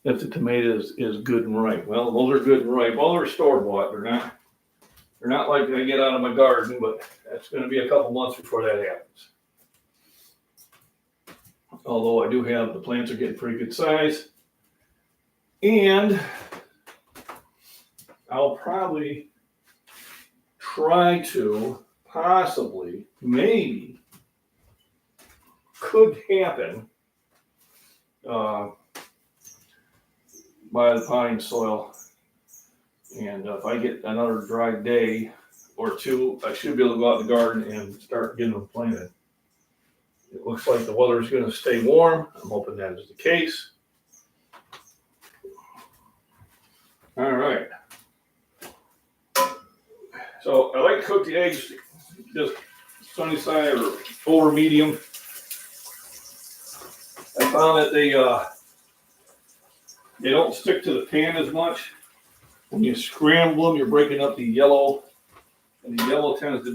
if the tomatoes is good and ripe. Well, those are good and ripe. Well, they're store bought. They're not like I get out of my garden, but that's going to be a couple months before that happens. Although I do have, the plants are getting pretty good size. And I'll probably try to possibly, maybe, could happen by the potting soil. And if I get another dry day or two, I should be able to go out in the garden and start getting them planted. It looks like the weather is going to stay warm. I'm hoping that is the case. All right. So I like to cook the eggs just sunny side or over medium. I found that they don't stick to the pan as much. When you scramble them, you're breaking up the yellow, and the yellow tends to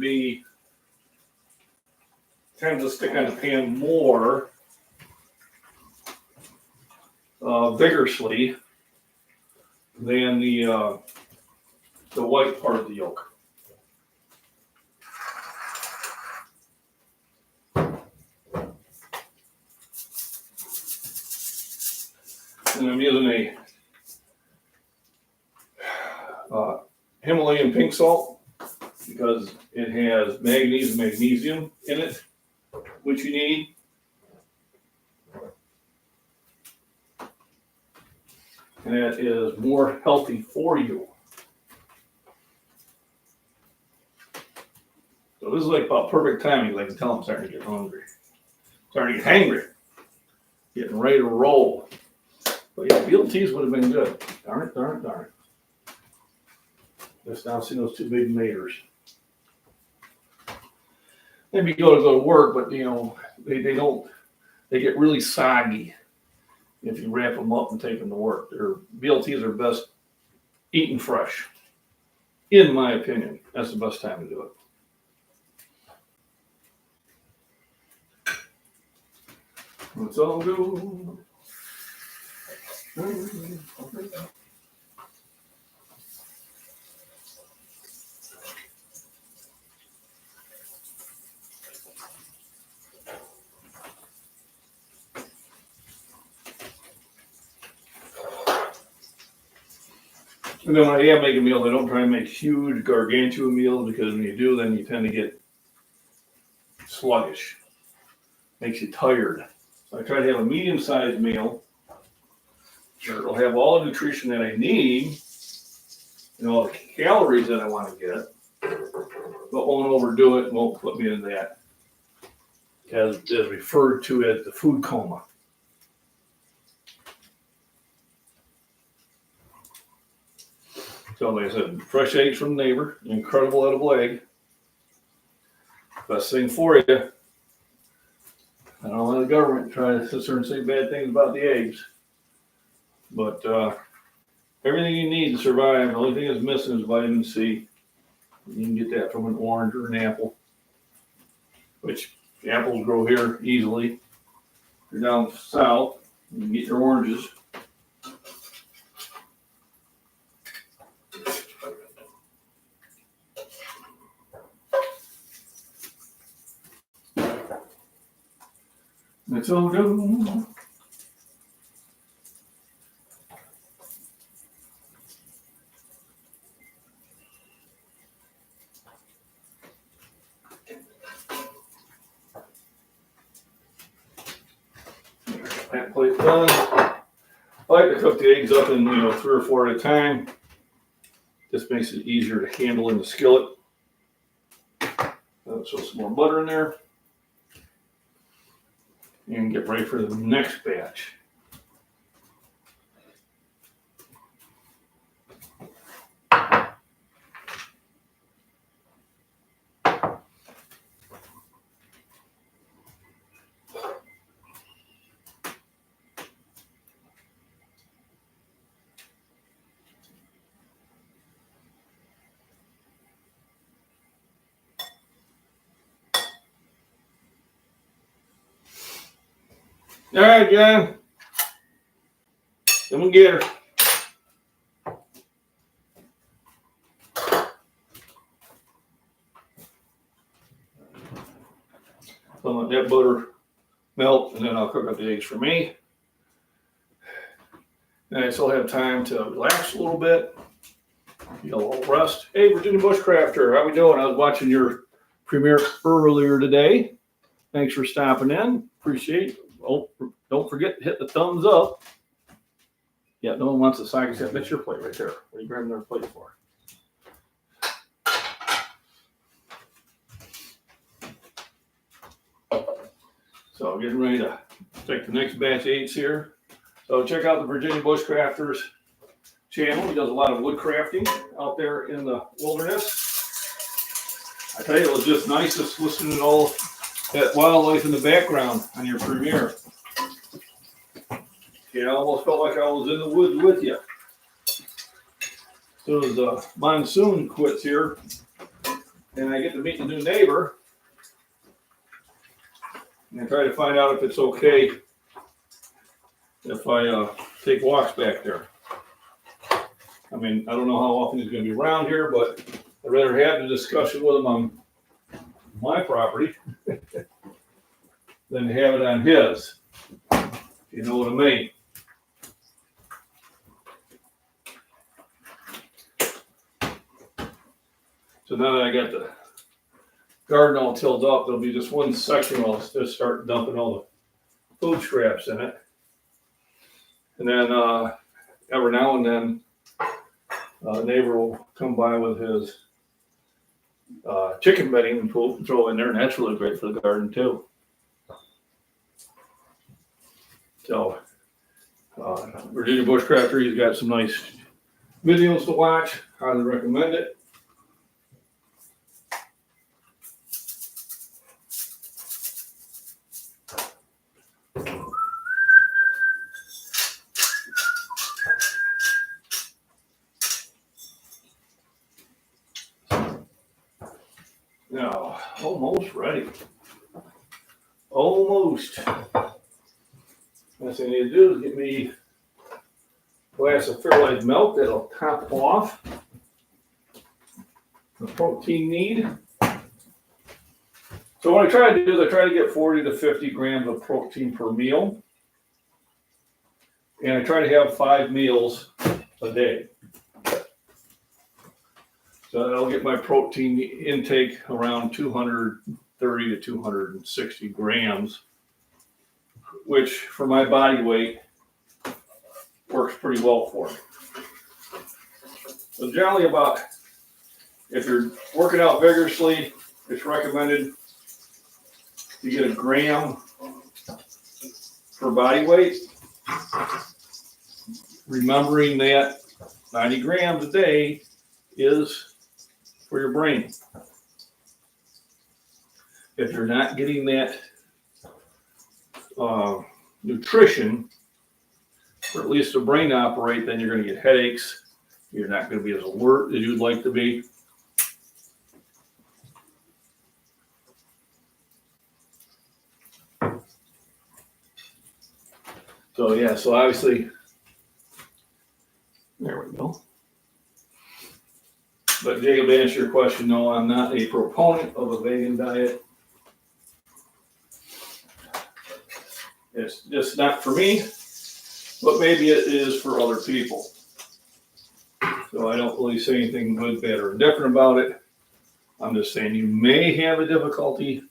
stick on the pan more vigorously than the white part of the yolk. And I'm using a Himalayan pink salt because it has manganese and magnesium in it, which you need. And that is more healthy for you. So this is like about perfect timing. Like I can tell I'm starting to get hungry. Starting to get hangry. Getting ready to roll. But yeah, BLTs would have been good. Darn it, darn it, darn it. Just now seeing those 2 big maters. Maybe go to work, but you know, they get really soggy if you wrap them up and take them to work. Their BLTs are best eaten fresh. In my opinion, that's the best time to do it. Let's all go. And then when I am making meals, I don't try and make huge gargantuan meals because when you do, then you tend to get sluggish. Makes you tired. So I try to have a medium-sized meal where it'll have all the nutrition that I need and all the calories that I want to get, but won't overdo it and won't put me in that, as referred to as the food coma. So like I said, fresh eggs from the neighbor, incredible edible egg. best thing for you. I don't let the government try to sit there and say bad things about the eggs. But everything you need to survive, the only thing that's missing is vitamin C. You can get that from an orange or an apple, which apples grow here easily. If you're down south, you can get your oranges. Let's all go. That plate done. I like to cook the eggs up in 3 or 4 at a time. This makes it easier to handle in the skillet. Throw some more butter in there. And get ready for the next batch. All right, John. Come and get her. So let that butter melt, and then I'll cook up the eggs for me. And I still have time to relax a little bit, get a little rest. Hey, Virginia Bushcrafter, how we doing? I was watching your premiere earlier today. Thanks for stopping in. Appreciate it. Oh, don't forget to hit the thumbs up. Yeah, no one wants a side except that's your plate right there. What are you grabbing their plate for? So getting ready to take the next batch of eggs here. So check out the Virginia Bushcrafters channel. He does a lot of wood crafting out there in the wilderness. I tell you, it was just nice just listening to all that wildlife in the background on your premiere. I almost felt like I was in the woods with you. So as the monsoon quits here, and I get to meet the new neighbor, and I try to find out if it's okay if I take walks back there. I mean, I don't know how often he's going to be around here, but I'd rather have the discussion with him on my property than have it on his. You know what I mean? So now that I got the garden all tilled up, there'll be just one section where I'll just start dumping all the food scraps in it. And then every now and then, a neighbor will come by with his chicken bedding and throw in there, and that's really great for the garden too. So, Virginia Bushcrafter, he's got some nice videos to watch. Highly recommend it. Now, almost ready. Almost. Next thing I need to do is get me a glass of Fairlife milk that'll top off the protein need. So what I try to do is I try to get 40 to 50 grams of protein per meal. And I try to have 5 meals a day. So that'll get my protein intake around 230 to 260 grams, which for my body weight works pretty well for me. So generally about, if you're working out vigorously, it's recommended you get a gram per body weight. Remembering that 90 grams a day is for your brain. if you're not getting that nutrition for at least the brain to operate, then you're going to get headaches. You're not going to be as alert as you'd like to be. So yeah, so obviously, there we go. But Jacob, to answer your question, no, I'm not a proponent of a vegan diet. It's just not for me, but maybe it is for other people. So I don't really say anything good, bad, or indifferent about it. I'm just saying you may have a difficulty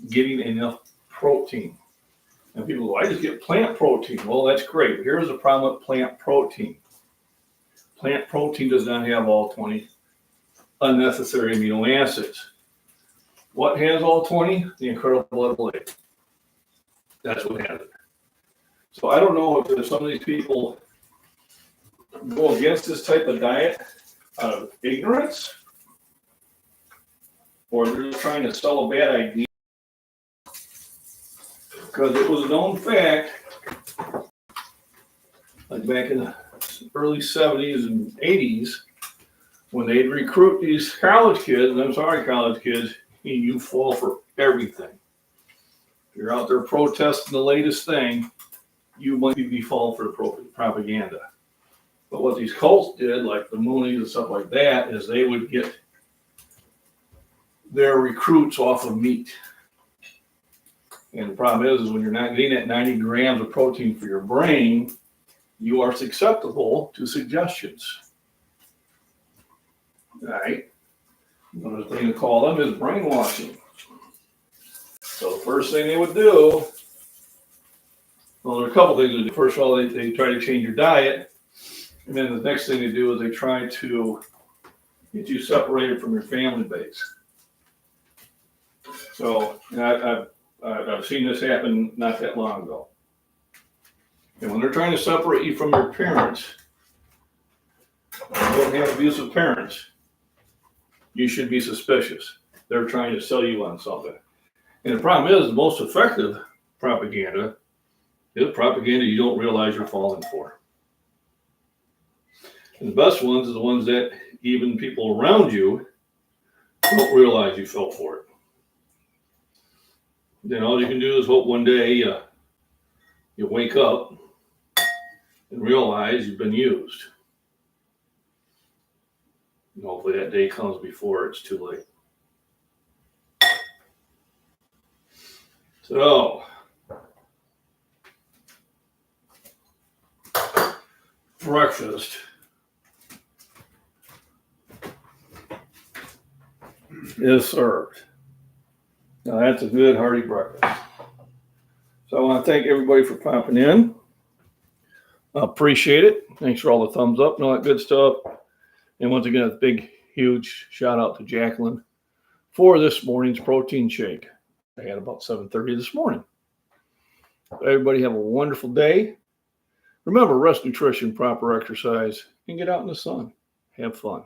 getting enough protein. And people go, I just get plant protein. Well, that's great. Here's the problem with plant protein. Plant protein does not have all 20 unnecessary amino acids. What has all 20? The incredible blood lake. That's what has it. So I don't know if some of these people go against this type of diet out of ignorance, or they're just trying to sell a bad idea. Because it was a known fact, like back in the early 70s and 80s, when they'd recruit these college kids, and I'm sorry, college kids, you fall for everything. If you're out there protesting the latest thing, you might be falling for the propaganda. But what these cults did, like the Moonies and stuff like that, is they would get their recruits off of meat. And the problem is when you're not getting that 90 grams of protein for your brain, you are susceptible to suggestions. All right? Another thing to call them is brainwashing. So the first thing they would do, well, there are a couple things to do. First of all, they try to change your diet. And then the next thing they do is they try to get you separated from your family base. So I've seen this happen not that long ago. And when they're trying to separate you from your parents, you don't have abusive parents, you should be suspicious. They're trying to sell you on something. And the problem is, the most effective propaganda is propaganda you don't realize you're falling for. And the best ones are the ones that even people around you don't realize you fell for it. Then all you can do is hope one day you wake up and realize you've been used. And hopefully that day comes before it's too late. So, breakfast is served. Now that's a good hearty breakfast. So I want to thank everybody for popping in. I appreciate it. Thanks for all the thumbs up and all that good stuff. And once again, a big, huge shout out to Jacqueline for this morning's protein shake. I had about 7:30 this morning. Everybody have a wonderful day. Remember, rest, nutrition, proper exercise, and get out in the sun. Have fun.